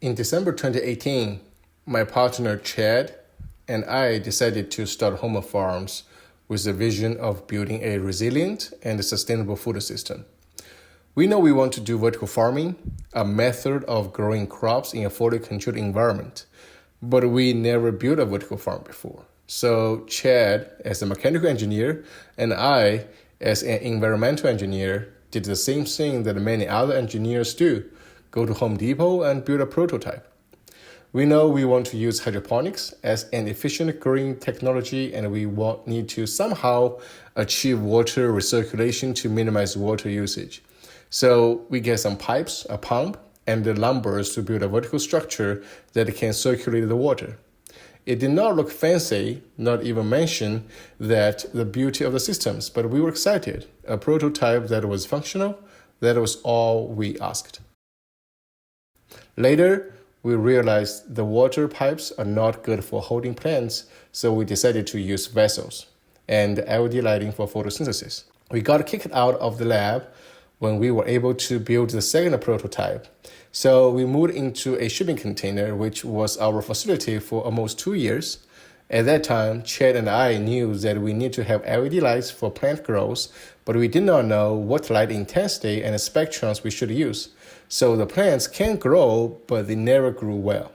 In December 2018, my partner Chad and I decided to start Homa Farms with the vision of building a resilient and sustainable food system. We know we want to do vertical farming, a method of growing crops in a fully controlled environment, but we never built a vertical farm before. So Chad, as a mechanical engineer, and I, as an environmental engineer, did the same thing that many other engineers do: go to Home Depot and build a prototype. We know we want to use hydroponics as an efficient growing technology, and we need to somehow achieve water recirculation to minimize water usage. So we get some pipes, a pump, and the lumbers to build a vertical structure that can circulate the water. It did not look fancy, not even mention that the beauty of the systems, but we were excited. A prototype that was functional, that was all we asked. Later, we realized the water pipes are not good for holding plants, so we decided to use vessels and LED lighting for photosynthesis. We got kicked out of the lab when we were able to build the second prototype. So we moved into a shipping container, which was our facility for almost 2 years. At that time, Chad and I knew that we need to have LED lights for plant growth, but we did not know what light intensity and spectrums we should use. So the plants can grow, but they never grew well.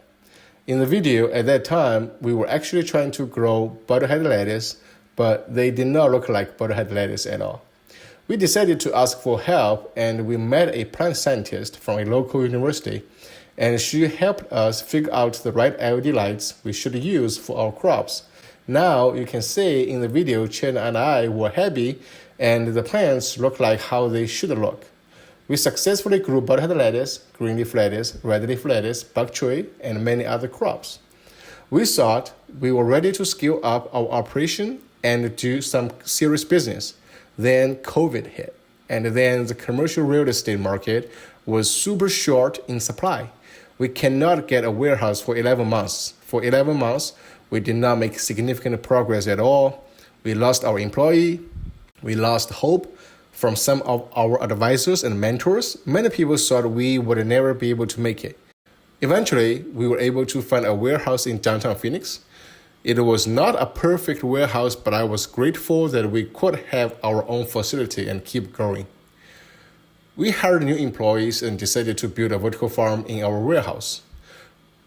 In the video at that time, we were actually trying to grow butterhead lettuce, but they did not look like butterhead lettuce at all. We decided to ask for help, and we met a plant scientist from a local university, and she helped us figure out the right LED lights we should use for our crops. Now you can see in the video, Chen and I were happy, and the plants look like how they should look. We successfully grew butterhead lettuce, green leaf lettuce, red leaf lettuce, bok choy, and many other crops. We thought we were ready to scale up our operation and do some serious business. Then COVID hit, and then the commercial real estate market was super short in supply. We cannot get a warehouse for 11 months. For 11 months, we did not make significant progress at all. We lost our employee. We lost hope from some of our advisors and mentors. Many people thought we would never be able to make it. Eventually, we were able to find a warehouse in downtown Phoenix. It was not a perfect warehouse, but I was grateful that we could have our own facility and keep growing. We hired new employees and decided to build a vertical farm in our warehouse.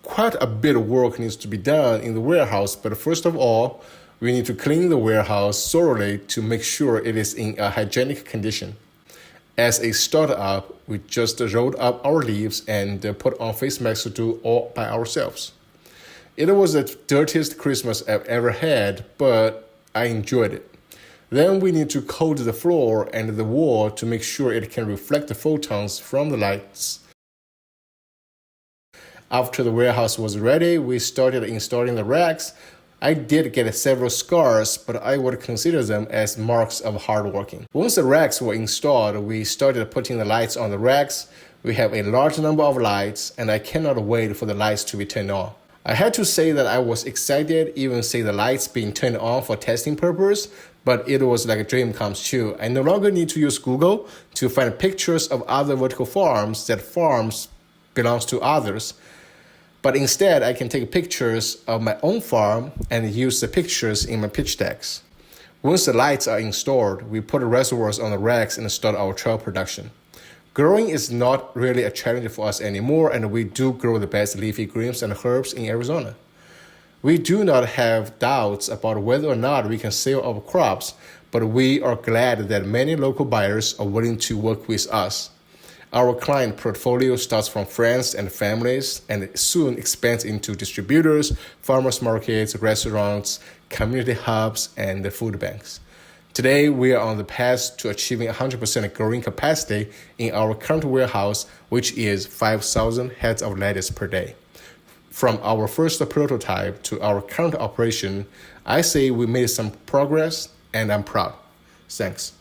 Quite a bit of work needs to be done in the warehouse, but first of all, we need to clean the warehouse thoroughly to make sure it is in a hygienic condition. As a startup, we just rolled up our leaves and put on face masks to do all by ourselves. It was the dirtiest Christmas I've ever had, but I enjoyed it. Then we need to coat the floor and the wall to make sure it can reflect the photons from the lights. After the warehouse was ready, we started installing the racks. I did get several scars, but I would consider them as marks of hard working. Once the racks were installed, we started putting the lights on the racks. We have a large number of lights, and I cannot wait for the lights to be turned on. I had to say that I was excited, even see the lights being turned on for testing purpose, but it was like a dream comes true. I no longer need to use Google to find pictures of other vertical farms that farms belongs to others. But instead, I can take pictures of my own farm and use the pictures in my pitch decks. Once the lights are installed, we put reservoirs on the racks and start our trial production. Growing is not really a challenge for us anymore, and we do grow the best leafy greens and herbs in Arizona. We do not have doubts about whether or not we can sell our crops, but we are glad that many local buyers are willing to work with us. Our client portfolio starts from friends and families and soon expands into distributors, farmers markets, restaurants, community hubs, and food banks. Today, we are on the path to achieving 100% growing capacity in our current warehouse, which is 5,000 heads of lettuce per day. From our first prototype to our current operation, I say we made some progress, and I'm proud. Thanks.